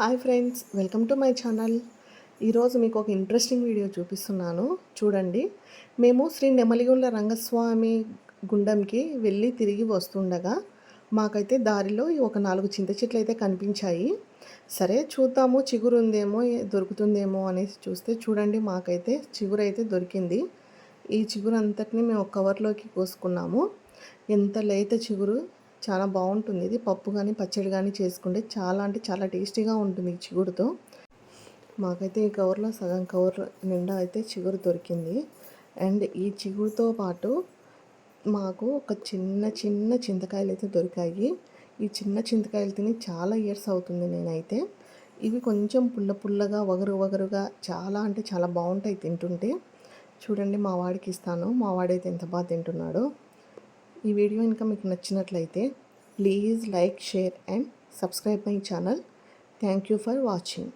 Hi friends, welcome to my channel. ఈరోజు మీకు ఒక ఇంట్రెస్టింగ్ వీడియో చూపిస్తున్నాను. చూడండి. మేము శ్రీ నెమలిగుండ్ల రంగస్వామి గుండంకి వెళ్ళి తిరిగి వస్తుండగా మాకైతే దారిలో ఒక 4 చింత చెట్లు అయితే కనిపించాయి. సరే చూద్దాము, చిగురు ఉందేమో దొరుకుతుందేమో అనేసి చూస్తే చూడండి, మాకైతే చిగురు అయితే దొరికింది. ఈ చిగురు అంతటిని మేము ఒక కవర్లోకి కోసుకున్నాము. ఎంత లేత చిగురు, చాలా బాగుంటుంది. ఇది పప్పు కానీ పచ్చడి కానీ చేసుకుంటే చాలా అంటే చాలా టేస్టీగా ఉంటుంది ఈ చిగురుతో. మాకైతే ఈ కవర్లో సగం కవర్ నిండా అయితే చిగురు దొరికింది. అండ్ ఈ చిగురుతో పాటు మాకు ఒక చిన్న చిన్న చింతకాయలు అయితే దొరికాయి. ఈ చిన్న చింతకాయలు తిని చాలా ఇయర్స్ అవుతుంది నేనైతే. ఇవి కొంచెం పుల్ల పుల్లగా వగరు వగరుగా చాలా అంటే చాలా బాగుంటాయి తింటుంటే. చూడండి, మా వాడికి ఇస్తాను. మా వాడైతే ఎంత బాగా తింటున్నాడో. ఈ వీడియో ఇంకా మీకు నచ్చినట్లయితే please like, share and subscribe my channel. Thank you for watching.